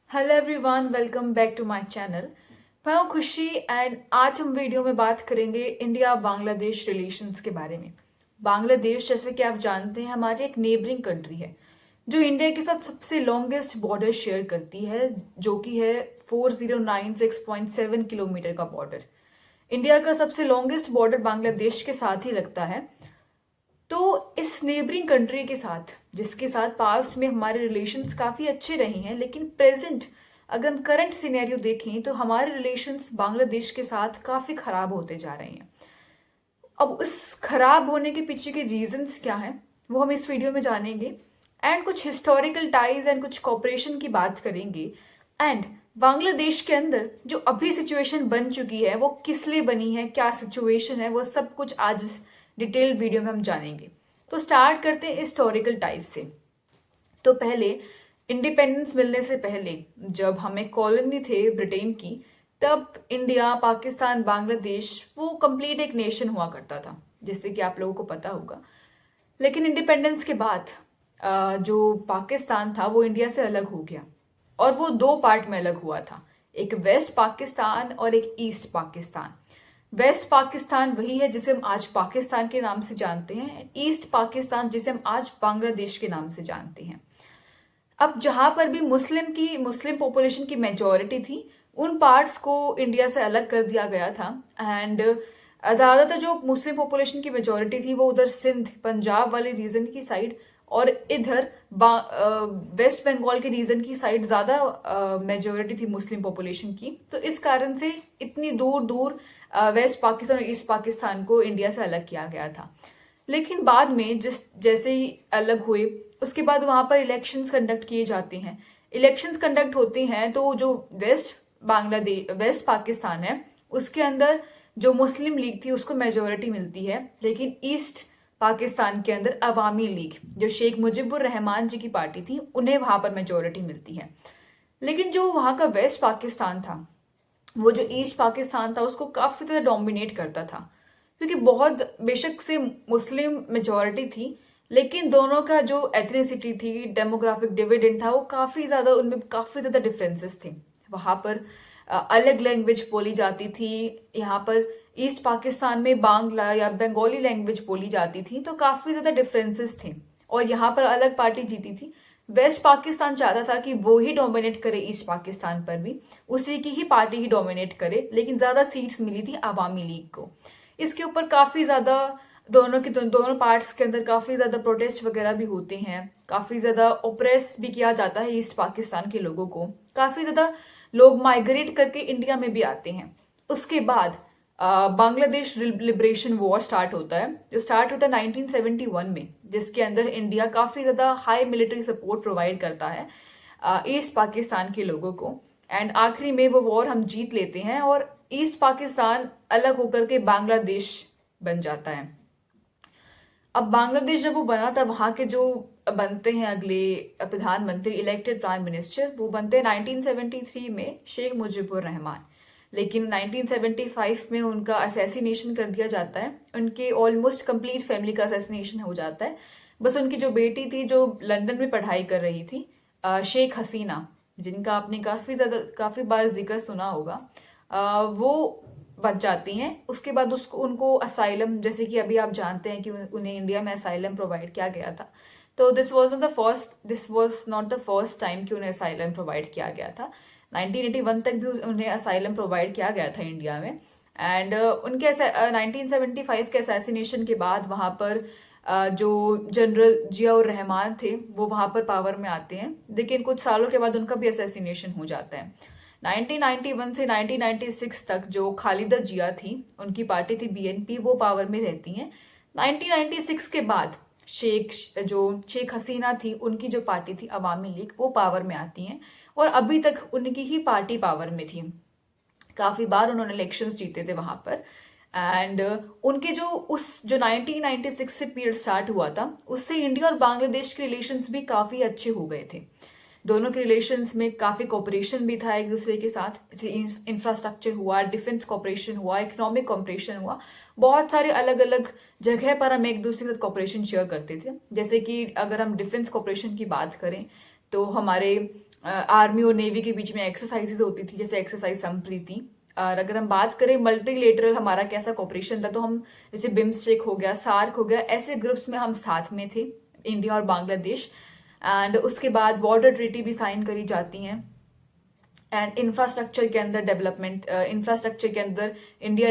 Hello everyone, welcome back to my channel. मैं हूं खुशी एंड आज हम वीडियो में बात करेंगे इंडिया बांग्लादेश रिलेशंस के बारे में। बांग्लादेश, जैसे कि आप जानते हैं, हमारी एक नेबरिंग कंट्री है जो इंडिया के साथ सबसे लॉन्गेस्ट बॉर्डर शेयर करती है, जो कि है 4096.7 किलोमीटर का बॉर्डर। इंडिया का सबसे लॉन्गेस्ट बॉर्डर बांग्लादेश के साथ ही लगता है। तो इस नेबरिंग कंट्री के साथ, जिसके साथ पास्ट में हमारे रिलेशंस काफी अच्छे रहे हैं, लेकिन प्रेजेंट अगर हम करंट सिनेरियो देखें तो हमारे रिलेशंस बांग्लादेश के साथ काफी खराब होते जा रहे हैं। अब उस खराब होने के पीछे के रीजंस क्या हैं वो हम इस वीडियो में जानेंगे एंड कुछ हिस्टोरिकल टाइज एंड कुछ कॉपरेशन की बात करेंगे। एंड बांग्लादेश के अंदर जो अभी सिचुएशन बन चुकी है वो किस लिए बनी है, क्या सिचुएशन है, वो सब कुछ आज इस डिटेल्ड वीडियो में हम जानेंगे। तो स्टार्ट करते हैं हिस्टोरिकल टाइज से। तो पहले इंडिपेंडेंस मिलने से पहले, जब हमें कॉलोनी थे ब्रिटेन की, तब इंडिया, पाकिस्तान, बांग्लादेश वो कंप्लीट एक नेशन हुआ करता था, जैसे कि आप लोगों को पता होगा। लेकिन इंडिपेंडेंस के बाद जो पाकिस्तान था वो इंडिया से अलग हो गया और वो दो पार्ट में अलग हुआ था, एक वेस्ट पाकिस्तान और एक ईस्ट पाकिस्तान। वेस्ट पाकिस्तान वही है जिसे हम आज पाकिस्तान के नाम से जानते हैं, ईस्ट पाकिस्तान जिसे हम आज बांग्लादेश के नाम से जानते हैं। अब जहां पर भी मुस्लिम पॉपुलेशन की मेजोरिटी थी, उन पार्ट्स को इंडिया से अलग कर दिया गया था। एंड ज्यादातर जो मुस्लिम पॉपुलेशन की मेजोरिटी थी वो उधर सिंध, पंजाब वाले रीजन की साइड, और इधर वेस्ट बंगाल के रीजन की साइड ज्यादा मेजोरिटी थी मुस्लिम पॉपुलेशन की। तो इस कारण से इतनी दूर दूर वेस्ट पाकिस्तान और ईस्ट पाकिस्तान को इंडिया से अलग किया गया था। लेकिन बाद में जैसे ही अलग हुए, उसके बाद वहां पर इलेक्शंस कंडक्ट किए जाते हैं। इलेक्शंस कंडक्ट होते हैं तो जो वेस्ट पाकिस्तान है उसके अंदर जो मुस्लिम लीग थी उसको मेजोरिटी मिलती है, लेकिन ईस्ट पाकिस्तान के अंदर अवामी लीग, जो शेख मुजीबुर रहमान जी की पार्टी थी, उन्हें वहां पर मेजोरिटी मिलती है। लेकिन जो वहां का वेस्ट पाकिस्तान था, वो जो ईस्ट पाकिस्तान था उसको काफी ज्यादा डोमिनेट करता था, क्योंकि बहुत बेशक से मुस्लिम मेजोरिटी थी, लेकिन दोनों का जो एथनिसिटी थी, डेमोग्राफिक डिविडेंड था, वो काफी ज्यादा, उनमें काफी ज्यादा डिफरेंसेस थे। वहां पर अलग लैंग्वेज बोली जाती थी। यहाँ पर ईस्ट पाकिस्तान में बांग्ला या बंगाली लैंग्वेज बोली जाती थी, तो काफी ज्यादा डिफरेंसेस थे। और यहाँ पर अलग पार्टी जीती थी। वेस्ट पाकिस्तान चाहता था कि वो ही डोमिनेट करे ईस्ट पाकिस्तान पर भी, उसी की ही पार्टी ही डोमिनेट करे, लेकिन ज्यादा सीट्स मिली थी अवामी लीग को। इसके ऊपर काफी ज्यादा दोनों पार्ट्स के अंदर काफी ज्यादा प्रोटेस्ट वगैरह भी होते हैं, काफी ज्यादा ओप्रेस भी किया जाता है ईस्ट पाकिस्तान के लोगों को। काफी ज्यादा लोग माइग्रेट करके इंडिया में भी आते हैं। उसके बाद बांग्लादेश लिबरेशन वॉर स्टार्ट होता है, जो स्टार्ट होता है 1971 में, जिसके अंदर इंडिया काफी ज्यादा हाई मिलिट्री सपोर्ट प्रोवाइड करता है ईस्ट पाकिस्तान के लोगों को। एंड आखिरी में वो वॉर हम जीत लेते हैं और ईस्ट पाकिस्तान अलग होकर के बांग्लादेश बन जाता है। अब बांग्लादेश जब वो बना था, वहां के जो बनते हैं अगले प्रधानमंत्री, इलेक्टेड प्राइम मिनिस्टर, वो बनते हैं 1973 में शेख मुजीबुर रहमान। लेकिन 1975 में उनका असैसिनेशन कर दिया जाता है, उनके ऑलमोस्ट कंप्लीट फैमिली का असैसिनेशन हो जाता है। बस उनकी जो बेटी थी, जो लंदन में पढ़ाई कर रही थी, शेख हसीना, जिनका आपने काफी बार जिक्र सुना होगा, वो बच जाती हैं। उसके बाद उसको उनको असाइलम, जैसे कि अभी आप जानते हैं कि उन्हें इंडिया में असाइलम प्रोवाइड किया गया था। तो this was not the first time कि उन्हें असाइलम प्रोवाइड किया गया था। 1981 तक भी उन्हें असाइलम प्रोवाइड किया गया था इंडिया में। एंड उनके 1975 के असैसिनेशन के बाद वहां पर जो जनरल जियाउर रहमान थे वो वहां पर पावर में आते हैं, लेकिन कुछ सालों के बाद उनका भी असैसिनेशन हो जाता है। 1991 से 1996 तक जो खालिदा जिया थी, उनकी पार्टी थी बीएनपी, वो पावर में रहती हैं। 1996 के बाद शेख हसीना थी, उनकी जो पार्टी थी अवामी लीग, वो पावर में आती हैं और अभी तक उनकी ही पार्टी पावर में थी। काफी बार उन्होंने इलेक्शंस जीते थे वहां पर। एंड उनके जो 1996 से पीरियड स्टार्ट हुआ था, उससे इंडिया और बांग्लादेश के रिलेशंस भी काफी अच्छे हो गए थे। दोनों के रिलेशंस में काफी कोऑपरेशन भी था एक दूसरे के साथ, जैसे इंफ्रास्ट्रक्चर हुआ, डिफेंस कोऑपरेशन हुआ, इकोनॉमिक कोऑपरेशन हुआ। बहुत सारे अलग अलग जगह पर हम एक दूसरे के साथ कोऑपरेशन शेयर करते थे। जैसे कि अगर हम डिफेंस कोऑपरेशन की बात करें तो हमारे आर्मी और नेवी के बीच में एक्सरसाइजेज होती थी, जैसे एक्सरसाइज संप्रीति। और अगर हम बात करें मल्टीलेटरल हमारा कैसा कॉपरेशन था, तो हम जैसे बिम्स्टेक हो गया, सार्क हो गया, ऐसे ग्रुप्स में हम साथ में थे, इंडिया और बांग्लादेश। एंड उसके बाद वाटर ट्रीटी भी साइन करी जाती हैं। एंड इंफ्रास्ट्रक्चर के अंदर डेवलपमेंट, इंफ्रास्ट्रक्चर के अंदर इंडिया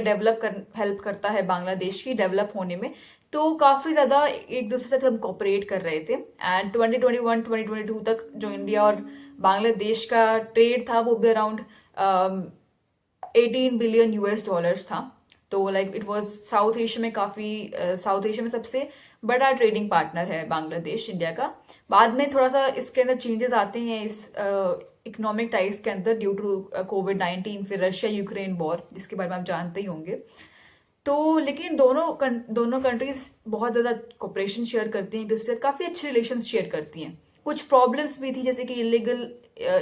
हेल्प करता है बांग्लादेश की डेवलप होने में। तो काफी ज्यादा एक दूसरे से हम कोऑपरेट कर रहे थे। एंड 2021-2022 तक जो इंडिया और बांग्लादेश का ट्रेड था वो भी अराउंड 18 बिलियन US डॉलर्स था। तो like it was south Asia में काफी, साउथ एशिया में सबसे बड़ा ट्रेडिंग पार्टनर है बांग्लादेश इंडिया का। बाद में थोड़ा सा इसके अंदर चेंजेस आते हैं इस इकोनॉमिक टाइज के अंदर ड्यू टू कोविड-19, फिर रशिया यूक्रेन वॉर, जिसके बारे में आप जानते ही होंगे। तो लेकिन दोनों कंट्रीज बहुत ज्यादा कोऑपरेशन शेयर करती हैं, एक दूसरे से काफी अच्छे रिलेशन शेयर करती हैं। कुछ प्रॉब्लम्स भी थी, जैसे कि इलीगल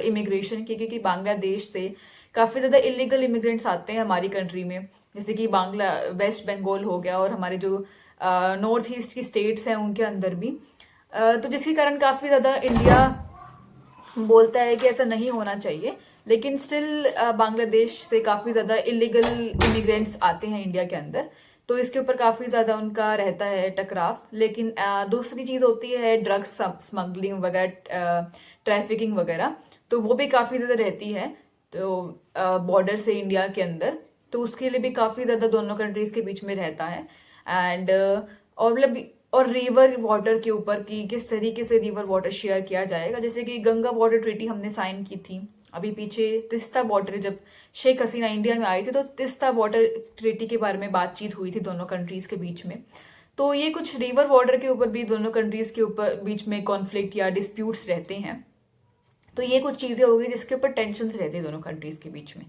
इमिग्रेशन की, क्योंकि बांग्लादेश से काफी ज्यादा इलीगल इमिग्रेंट्स आते हैं हमारी कंट्री में, जैसे कि वेस्ट बंगाल हो गया और हमारे जो नॉर्थ ईस्ट की स्टेट्स हैं उनके अंदर भी। तो जिसके कारण काफी ज्यादा इंडिया बोलता है कि ऐसा नहीं होना चाहिए, लेकिन स्टिल बांग्लादेश से काफी ज्यादा इलीगल इमिग्रेंट्स आते हैं इंडिया के अंदर, तो इसके ऊपर काफी ज्यादा उनका रहता है टकराव। लेकिन दूसरी चीज होती है ड्रग्स स्मगलिंग वगैरह, ट्रैफिकिंग वगैरह, तो वो भी काफी ज्यादा रहती है तो बॉर्डर से इंडिया के अंदर, तो उसके लिए भी काफी ज्यादा दोनों कंट्रीज के बीच में रहता है। एंड और मतलब और रिवर वाटर के ऊपर कि किस तरीके से रिवर वाटर शेयर किया जाएगा, जैसे कि गंगा वाटर ट्रीटी हमने साइन की थी अभी पीछे। तिस्ता वाटर, जब शेख हसीना इंडिया में आई थी तो तिस्ता वाटर ट्रीटी के बारे में बातचीत हुई थी दोनों कंट्रीज के बीच में। तो ये कुछ रिवर वाटर के ऊपर भी दोनों कंट्रीज के ऊपर बीच में कॉन्फ्लिक्ट या डिस्प्यूट्स रहते हैं। तो ये कुछ चीजें हो गई जिसके ऊपर टेंशन रहती है दोनों कंट्रीज के बीच में।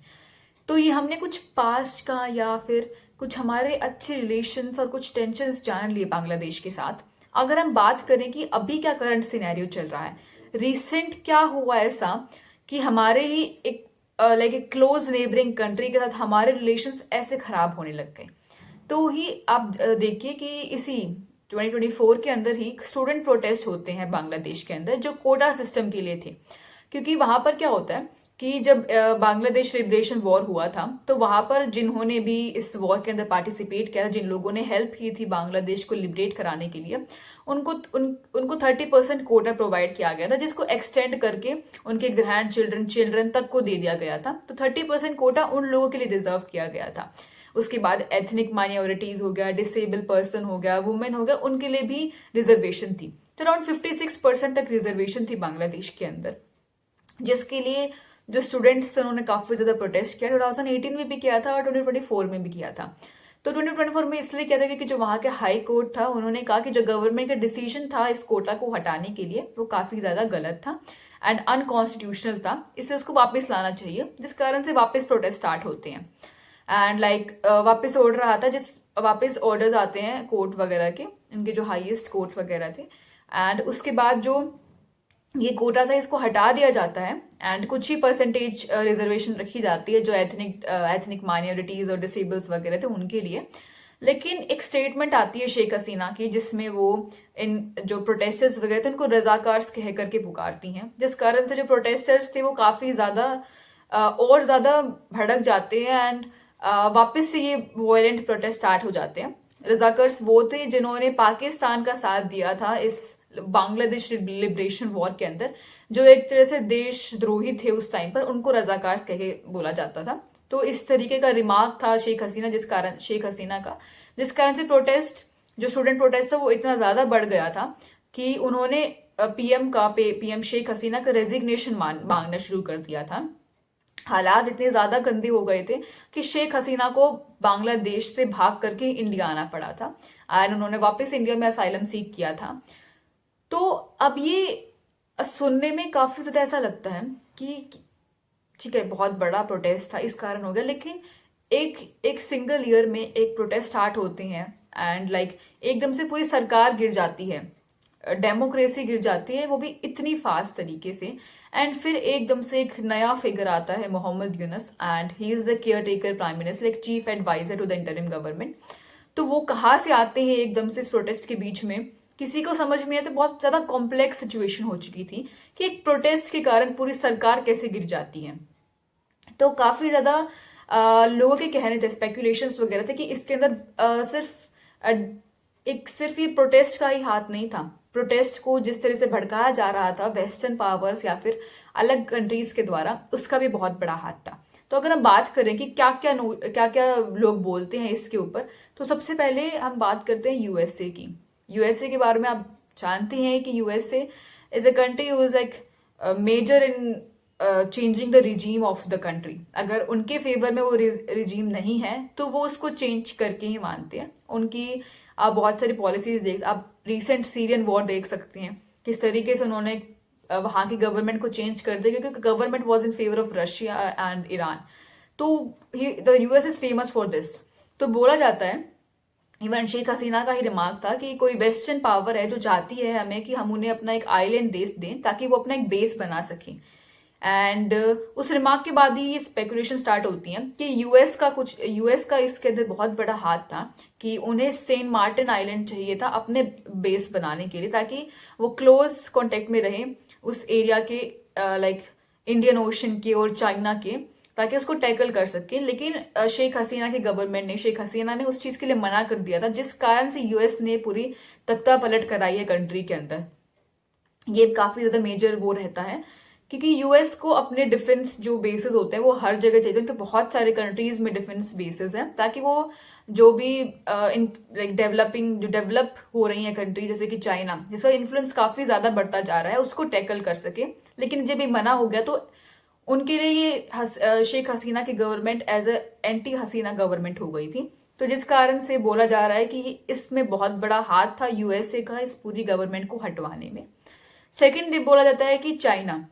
तो ये हमने कुछ पास्ट का या फिर कुछ हमारे अच्छे रिलेशंस और कुछ टेंशन्स जान लिए बांग्लादेश के साथ। अगर हम बात करें कि अभी क्या करंट सिनेरियो चल रहा है, रिसेंट क्या हुआ ऐसा कि हमारे ही एक एक क्लोज नेबरिंग कंट्री के साथ हमारे रिलेशंस ऐसे खराब होने लग गए। तो ही आप देखिए कि इसी 2024 के अंदर ही स्टूडेंट प्रोटेस्ट होते हैं बांग्लादेश के अंदर, जो कोटा सिस्टम के लिए थे। क्योंकि वहां पर क्या होता है कि जब बांग्लादेश लिबरेशन वॉर हुआ था, तो वहां पर जिन्होंने भी इस वॉर के अंदर पार्टिसिपेट किया था, जिन लोगों ने हेल्प की थी बांग्लादेश को लिबरेट कराने के लिए, उनको 30% कोटा प्रोवाइड किया गया था, जिसको एक्सटेंड करके उनके ग्रैंड चिल्ड्रन तक को दे दिया गया था। तो 30% कोटा उन लोगों के लिए रिजर्व किया गया था। उसके बाद एथनिक माइनॉरिटीज हो गया, डिसेबल पर्सन हो गया, वुमेन हो गया, उनके लिए भी रिजर्वेशन थी। तो अराउंड 56% तक रिजर्वेशन थी बांग्लादेश के अंदर, जिसके लिए जो स्टूडेंट्स थे उन्होंने काफी ज्यादा प्रोटेस्ट किया। 2018 में भी किया था और 2024 में भी किया था। तो 2024 में इसलिए किया था क्योंकि जो वहां के हाई कोर्ट था, उन्होंने कहा कि जो गवर्नमेंट का डिसीजन था इस कोटा को हटाने के लिए, वो काफी ज्यादा गलत था एंड अनकॉन्स्टिट्यूशनल था, इसलिए उसको वापस लाना चाहिए, जिस कारण से वापस प्रोटेस्ट स्टार्ट होते हैं। एंड वापस ऑर्डर आता है, वापस ऑर्डर्स आते हैं कोर्ट वगैरह के, इनके जो हाईएस्ट कोर्ट वगैरह थे। एंड उसके बाद जो ये कोटा था इसको हटा दिया जाता है एंड कुछ ही परसेंटेज रिजर्वेशन रखी जाती है जो एथनिक माइनॉरिटीज और डिसेबल्स वगैरह थे उनके लिए। लेकिन एक स्टेटमेंट आती है शेख हसीना की, जिसमें वो इन जो प्रोटेस्टर्स वगैरह थे उनको रजाकार्स कह करके पुकारती हैं, जिस कारण से जो प्रोटेस्टर्स थे वो काफी ज्यादा और ज्यादा भड़क जाते हैं एंड वापस से ये वायलेंट प्रोटेस्ट स्टार्ट हो जाते हैं। रजाकर्स वो थे जिन्होंने पाकिस्तान का साथ दिया था इस बांग्लादेश लिबरेशन वॉर के अंदर, जो एक तरह से देशद्रोही थे उस टाइम पर, उनको रजाकार कह के बोला जाता था। तो इस तरीके का रिमार्क था शेख हसीना का, जिस कारण से जो स्टूडेंट प्रोटेस्ट था वो इतना ज्यादा बढ़ गया था कि उन्होंने पीएम शेख हसीना का रेजिग्नेशन मांगना शुरू कर दिया था। हालात इतने ज्यादा गंदे हो गए थे कि शेख हसीना को बांग्लादेश से भाग करके इंडिया आना पड़ा था एंड उन्होंने वापस इंडिया में असाइलम सीक किया था। तो अब ये सुनने में काफी ज्यादा ऐसा लगता है कि ठीक है बहुत बड़ा प्रोटेस्ट था इस कारण हो गया, लेकिन एक सिंगल ईयर में एक प्रोटेस्ट स्टार्ट होते हैं एंड एकदम से पूरी सरकार गिर जाती है, डेमोक्रेसी गिर जाती है, वो भी इतनी फास्ट तरीके से। एंड फिर एकदम से एक नया फिगर आता है Mohammad Yunus and he is the caretaker prime minister, एक chief adviser to the interim government. तो वो कहाँ से आते हैं एकदम से इस प्रोटेस्ट के बीच में, किसी को समझ में आया तो बहुत ज्यादा कॉम्प्लेक्स सिचुएशन हो चुकी थी कि एक प्रोटेस्ट के कारण पूरी सरकार कैसे गिर जाती है। तो काफी ज्यादा लोगों के कहने थे, स्पेकुलेशंस वगैरह थे कि इसके अंदर सिर्फ ये प्रोटेस्ट का ही हाथ नहीं था। प्रोटेस्ट को जिस तरह से भड़काया जा रहा था वेस्टर्न पावर्स या फिर अलग कंट्रीज के द्वारा, उसका भी बहुत बड़ा हाथ था। तो अगर हम बात करें कि क्या क्या लोग बोलते हैं इसके ऊपर, तो सबसे पहले हम बात करते हैं यूएसए की। यूएसए के बारे में आप जानते हैं कि USA is a country who is like major in changing the regime of the country. अगर उनके फेवर में वो रिजीम नहीं है तो वो उसको चेंज करके ही मानते हैं। उनकी आप बहुत सारी पॉलिसीज आप रिसेंट सीरियन वॉर देख सकते हैं, किस तरीके से उन्होंने वहां की गवर्नमेंट को चेंज कर दिया, क्योंकि government was in favour of Russia and Iran. तो the US is famous for this. तो बोला जाता है, इवन शेख हसीना का ही रिमार्क था कि कोई वेस्टर्न पावर है जो चाहती है हमें कि हम उन्हें अपना एक आइलैंड देश दें ताकि वो अपना एक बेस बना सकें। एंड उस रिमार्क के बाद ही ये स्पेकुलेशन स्टार्ट होती है कि यूएस का इसके अंदर बहुत बड़ा हाथ था कि उन्हें सेंट मार्टिन आइलैंड चाहिए था अपने बेस बनाने के लिए, ताकि वो क्लोज कांटेक्ट में रहे उस एरिया के, लाइक इंडियन ओशन के और चाइना के, ताकि उसको टैकल कर सके। लेकिन शेख हसीना की गवर्नमेंट ने, शेख हसीना ने उस चीज के लिए मना कर दिया था, जिस कारण से यूएस ने पूरी तख्ता पलट कराई है कंट्री के अंदर। ये काफी ज्यादा मेजर वो रहता है, क्योंकि यूएस को अपने डिफेंस जो बेसिस होते हैं वो हर जगह चाहिए। उनके बहुत सारे कंट्रीज में डिफेंस बेसिस हैं, ताकि वो जो भी इन लाइक डेवलप हो रही है कंट्री, जैसे कि चाइना, जिसका इन्फ्लुएंस काफी ज्यादा बढ़ता जा रहा है, उसको टैकल कर सके। लेकिन जब ये मना हो गया तो उनके लिए ये शेख हसीना की government as a anti Hasina government हो गई थी। तो जिस कारण से बोला जा रहा है कि इसमें बहुत बड़ा हाथ था यूएसए का इस पूरी गवर्नमेंट को हटवाने में। सेकेंड बोला जाता है कि चाइना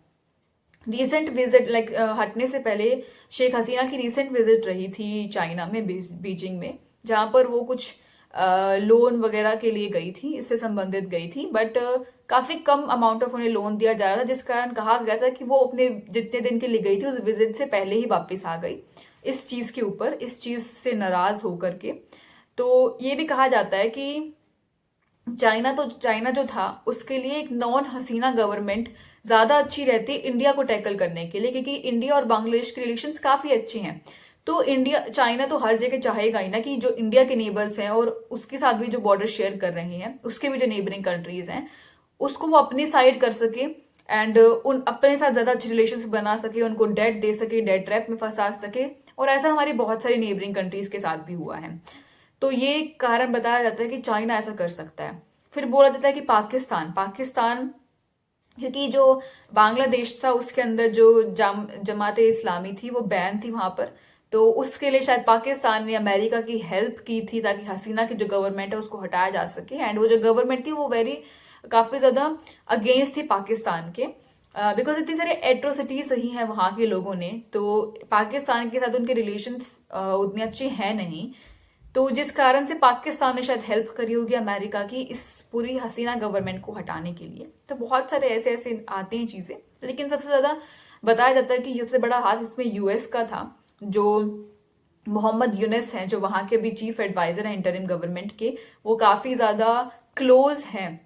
रिसेंट विजिट, लाइक हटने से पहले शेख हसीना की रिसेंट विजिट रही थी चाइना में, बीजिंग में, जहां पर वो कुछ लोन वगैरह के लिए गई थी, इससे संबंधित गई थी। बट काफी कम अमाउंट ऑफ उन्हें लोन दिया जा रहा था, जिस कारण कहा गया था कि वो अपने जितने दिन के लिए गई थी उस विजिट से पहले ही वापस आ गई। इस चीज के ऊपर, इस चीज से नाराज होकर के। तो ये भी कहा जाता है कि चाइना जो था उसके लिए एक नॉन हसीना गवर्नमेंट ज्यादा अच्छी रहती इंडिया को टैकल करने के लिए, क्योंकि इंडिया और बांग्लादेश के रिलेशंस काफी अच्छे हैं। तो चाइना तो हर जगह चाहेगा ही ना कि जो इंडिया के नेबर्स हैं और उसके साथ भी जो बॉर्डर शेयर कर रहे हैं, उसके भी जो नेबरिंग कंट्रीज हैं, उसको वो अपनी साइड कर सके एंड उन अपने साथ ज्यादा अच्छे रिलेशन बना सके, उनको डेट दे सके, डेट ट्रैप में फंसा सके। और ऐसा हमारी बहुत सारी नेबरिंग कंट्रीज के साथ भी हुआ है। तो ये कारण बताया जाता है कि चाइना ऐसा कर सकता है। फिर बोला जाता है कि पाकिस्तान, क्योंकि जो बांग्लादेश था उसके अंदर जो जमाते इस्लामी थी वो बैन थी वहां पर, तो उसके लिए शायद पाकिस्तान ने अमेरिका की हेल्प की थी ताकि हसीना की जो गवर्नमेंट है उसको हटाया जा सके। एंड वो जो गवर्नमेंट थी वो काफी ज्यादा अगेंस्ट थी पाकिस्तान के, बिकॉज इतनी सारी एट्रोसिटीज सही है वहां के लोगों ने, तो पाकिस्तान के साथ उनके रिलेशंस उतने अच्छे हैं नहीं। तो जिस कारण से पाकिस्तान ने शायद हेल्प करी होगी अमेरिका की इस पूरी हसीना गवर्नमेंट को हटाने के लिए। तो बहुत सारे ऐसे ऐसे आते हैं चीजें, लेकिन सबसे ज्यादा बताया जाता है कि सबसे बड़ा हाथ इसमें यूएस का था। जो मोहम्मद यूनिस हैं, जो वहां के भी चीफ एडवाइजर हैं इंटरिम गवर्नमेंट के, वो काफी ज्यादा क्लोज हैं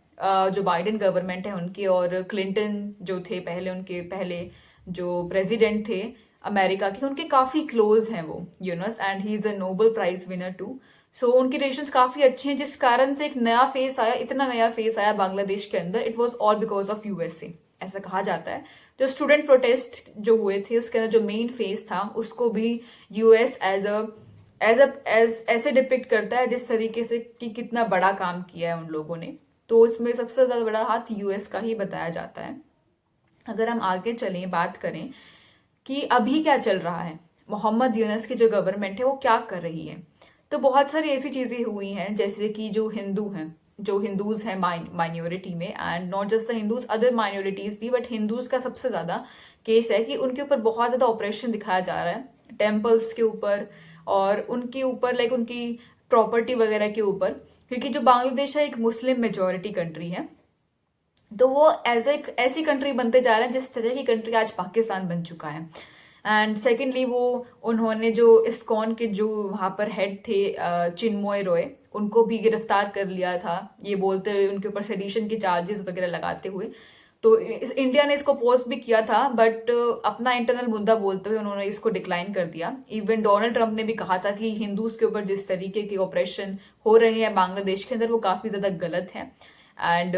जो बाइडेन गवर्नमेंट है उनके, और क्लिंटन जो थे पहले, उनके पहले जो प्रेसिडेंट थे अमेरिका के, उनके काफी क्लोज हैं वो Yunus, and he is a Nobel prize winner too. So उनके रिलेशंस काफी अच्छे हैं, जिस कारण से एक नया फेस आया, इतना नया फेस आया बांग्लादेश के अंदर। It was all because of USA, ऐसा कहा जाता है। जो स्टूडेंट प्रोटेस्ट जो हुए थे उसके अंदर जो मेन फेस था उसको भी यूएस ऐसे डिपिक्ट करता है जिस तरीके से कि कितना बड़ा काम किया है उन लोगों ने। तो इसमें सबसे ज्यादा बड़ा हाथ यूएस का ही बताया जाता है। अगर हम आगे चलें, बात करें कि अभी क्या चल रहा है, मोहम्मद यूनस की जो गवर्नमेंट है वो क्या कर रही है, तो बहुत सारी ऐसी चीजें हुई हैं, जैसे कि जो हिंदूज हैं माइनॉरिटी में, and not just the Hindus, other minorities भी, बट हिंदूज का सबसे ज्यादा केस है कि उनके ऊपर बहुत ज्यादा ऑपरेशन दिखाया जा रहा है टेम्पल्स के ऊपर और उनके ऊपर, लाइक उनकी प्रॉपर्टी वगैरह के ऊपर, क्योंकि जो बांग्लादेश है एक मुस्लिम मेजोरिटी कंट्री है। तो वो एज एक ऐसी कंट्री बनते जा रहे हैं जिस तरह की कंट्री आज पाकिस्तान बन चुका है। एंड सेकेंडली वो उन्होंने जो इस्कॉन के जो वहाँ पर हेड थे चिन्मय रॉय, उनको भी गिरफ्तार कर लिया था, ये बोलते हुए उनके ऊपर सेडिशन के चार्जेस वगैरह लगाते हुए। तो इंडिया ने इसको पोस्ट भी किया था, बट अपना इंटरनल मुद्दा बोलते हुए उन्होंने इसको डिक्लाइन कर दिया। इवन डोनाल्ड ट्रंप ने भी कहा था कि हिंदूज के ऊपर जिस तरीके के ऑपरेशन हो रहे हैं बांग्लादेश के अंदर वो काफी ज्यादा गलत है। एंड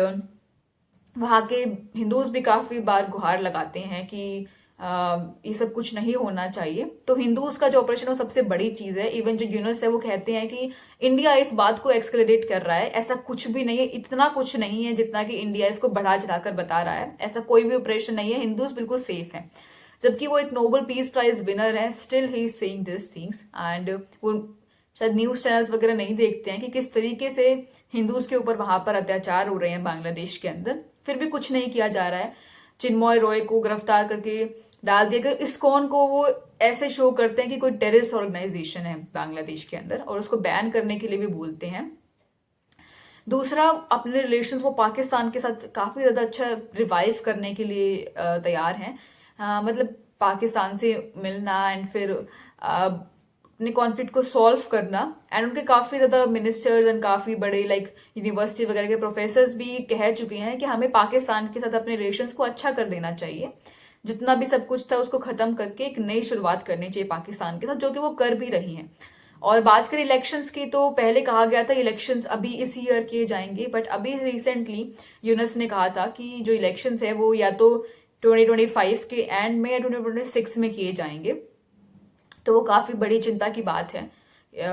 वहाँ के हिंदूज भी काफी बार गुहार लगाते हैं कि ये सब कुछ नहीं होना चाहिए। तो हिंदूज का जो ऑपरेशन है वो सबसे बड़ी चीज है। इवन जो यूनेस है वो कहते हैं कि इंडिया इस बात को एक्सक्लेरेट कर रहा है, ऐसा कुछ भी नहीं है, इतना कुछ नहीं है जितना कि इंडिया इसको बढ़ा चढ़ाकर बता रहा है। ऐसा कोई भी ऑपरेशन नहीं है, हिंदूज बिल्कुल सेफ है। जबकि वो एक नोबेल पीस प्राइज विनर है, still he is saying this things. And वो शायद न्यूज चैनल्स वगैरह नहीं देखते हैं कि किस तरीके से हिंदूज के ऊपर वहां पर अत्याचार हो रहे हैं बांग्लादेश के अंदर, फिर भी कुछ नहीं किया जा रहा है। चिन्मय रॉय को गिरफ्तार करके डाल दिया। इस्कॉन को वो ऐसे शो करते हैं कि कोई टेररिस्ट ऑर्गेनाइजेशन है बांग्लादेश के अंदर, और उसको बैन करने के लिए भी बोलते हैं। दूसरा, अपने रिलेशंस को पाकिस्तान के साथ काफी ज्यादा अच्छा रिवाइव करने के लिए तैयार हैं। मतलब पाकिस्तान से मिलना एंड फिर अपने कॉन्फ्लिक्ट को सॉल्व करना। एंड उनके काफी ज्यादा मिनिस्टर्स एंड काफी बड़े लाइक यूनिवर्सिटी वगैरह के प्रोफेसर्स भी कह चुके हैं कि हमें पाकिस्तान के साथ अपने रिलेशंस को अच्छा कर देना चाहिए। जितना भी सब कुछ था उसको खत्म करके एक नई शुरुआत करनी चाहिए पाकिस्तान के साथ, जो कि वो कर भी रही हैं। और बात करें इलेक्शंस की, तो पहले कहा गया था इलेक्शंस अभी इस ईयर किए जाएंगे, बट अभी रिसेंटली यूनेस ने कहा था कि जो इलेक्शंस है वो या तो 2025 के एंड में या 2026 में किए जाएंगे। तो वो काफी बड़ी चिंता की बात है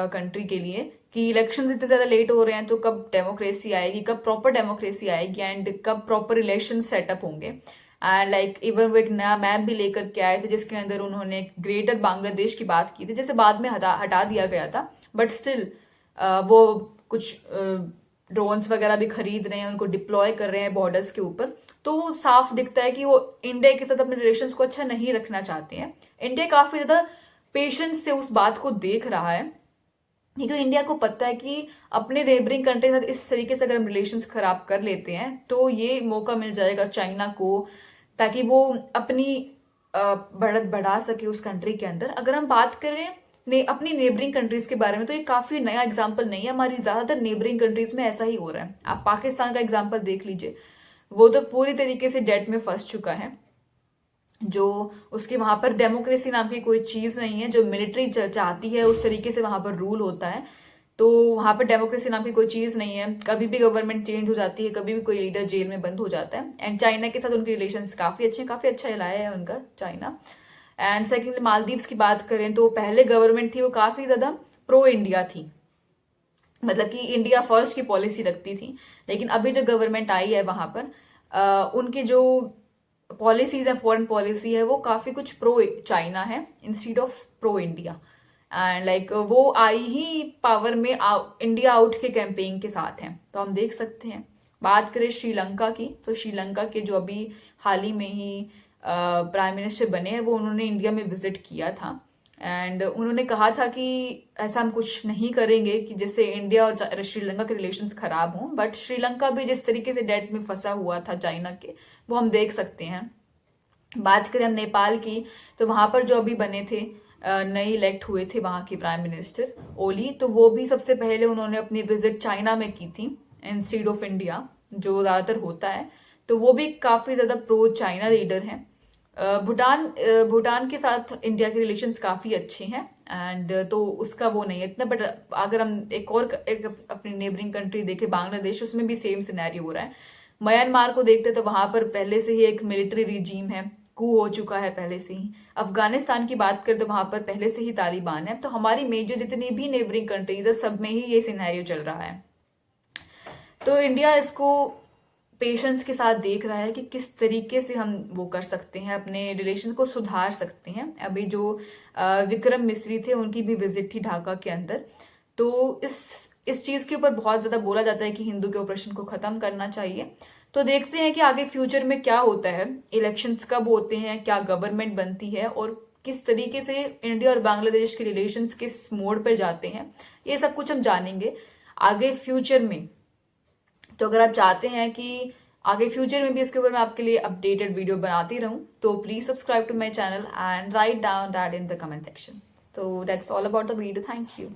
कंट्री के लिए कि इलेक्शंस इतने ज्यादा लेट हो रहे हैं, तो कब डेमोक्रेसी आएगी, कब प्रॉपर डेमोक्रेसी आएगी एंड कब प्रॉपर इलेक्शन सेटअप होंगे। एंड लाइक इवन वो एक नया मैप भी लेकर के आए थे जिसके अंदर उन्होंने ग्रेटर बांग्लादेश की बात की थी, जैसे बाद में हटा दिया गया था, बट स्टिल वो कुछ ड्रोन्स वगैरह भी खरीद रहे हैं, उनको डिप्लॉय कर रहे हैं बॉर्डर्स के ऊपर। तो साफ दिखता है कि वो इंडिया के साथ अपने रिलेशंस को अच्छा नहीं रखना चाहते हैं। इंडिया काफी ज्यादा पेशेंस से उस बात को देख रहा है, क्योंकि इंडिया को पता है कि अपने नेबरिंग कंट्री के साथ इस तरीके से अगर हम रिलेशंस खराब कर लेते हैं तो ये मौका मिल जाएगा चाइना को, ताकि वो अपनी बढ़त बढ़ा सके उस कंट्री के अंदर। अगर हम बात करें अपनी नेबरिंग कंट्रीज के बारे में, तो ये काफी नया एग्जाम्पल नहीं है, हमारी ज्यादातर नेबरिंग कंट्रीज में ऐसा ही हो रहा है। आप पाकिस्तान का एग्जाम्पल देख लीजिए, वो तो पूरी तरीके से डेट में फंस चुका है। जो उसके वहां पर डेमोक्रेसी नाम की कोई चीज नहीं है, जो मिलिट्री चाहती है उस तरीके से वहां पर रूल होता है। तो वहां पर डेमोक्रेसी नाम की कोई चीज नहीं है, कभी भी गवर्नमेंट चेंज हो जाती है, कभी भी कोई लीडर जेल में बंद हो जाता है। एंड चाइना के साथ उनके रिलेशंस काफी अच्छे हैं, काफी अच्छा इलाया है उनका चाइना। एंड सेकेंडली मालदीव्स की बात करें तो पहले गवर्नमेंट थी वो काफी ज्यादा प्रो इंडिया थी, मतलब कि इंडिया फर्स्ट की पॉलिसी रखती थी। लेकिन अभी जो गवर्नमेंट आई है वहां पर उनके जो पॉलिसीज है, फॉरेन पॉलिसी है, वो काफी कुछ प्रो चाइना है instead of pro India. And like वो आई ही पावर में इंडिया आउट के कैंपेन के साथ है, तो हम देख सकते हैं। बात करें श्रीलंका की, तो श्रीलंका के जो अभी हाल ही में ही प्राइम मिनिस्टर बने हैं, वो उन्होंने इंडिया में विजिट किया था। एंड उन्होंने कहा था कि ऐसा हम कुछ नहीं करेंगे कि जिससे इंडिया और श्रीलंका के रिलेशंस खराब हों, बट श्रीलंका भी जिस तरीके से डेट में फंसा हुआ था चाइना के, वो हम देख सकते हैं। बात करें हम नेपाल की, तो वहां पर जो अभी बने थे नए इलेक्ट हुए थे वहां के प्राइम मिनिस्टर ओली, तो वो भी सबसे पहले उन्होंने अपनी विजिट चाइना में की थी इंस्टीड ऑफ इंडिया, जो ज्यादातर होता है। तो वो भी काफी ज्यादा प्रो चाइना लीडर हैं। भूटान के साथ इंडिया के रिलेशंस काफी अच्छे हैं एंड तो उसका वो नहीं है इतना। बट अगर हम एक अपनी नेबरिंग कंट्री देखें बांग्लादेश, उसमें भी सेम सिनेरियो हो रहा है। म्यांमार को देखते तो वहां पर पहले से ही एक मिलिट्री रिजीम है, कू हो चुका है पहले से ही। अफगानिस्तान की बात करें तो वहां पर पहले से ही तालिबान है। तो हमारी मेजर जितनी भी नेबरिंग कंट्रीज है सब में ही ये सिनेरियो चल रहा है। तो इंडिया इसको पेशेंस के साथ देख रहा है कि किस तरीके से हम वो कर सकते हैं, अपने रिलेशन को सुधार सकते हैं। अभी जो विक्रम मिस्री थे उनकी भी विजिट थी ढाका के अंदर। तो इस चीज के ऊपर बहुत ज्यादा बोला जाता है कि हिंदू के ऑपरेशन को खत्म करना चाहिए। तो देखते हैं कि आगे फ्यूचर में क्या होता है, इलेक्शंस कब होते हैं, क्या गवर्नमेंट बनती है और किस तरीके से इंडिया और बांग्लादेश के रिलेशंस किस मोड़ पर जाते हैं, ये सब कुछ हम जानेंगे आगे फ्यूचर में। तो अगर आप चाहते हैं कि आगे फ्यूचर में भी इसके ऊपर मैं आपके लिए अपडेटेड वीडियो बनाती रहूं, तो please subscribe to my channel and write down that in the comment section. So that's all about the video. Thank you.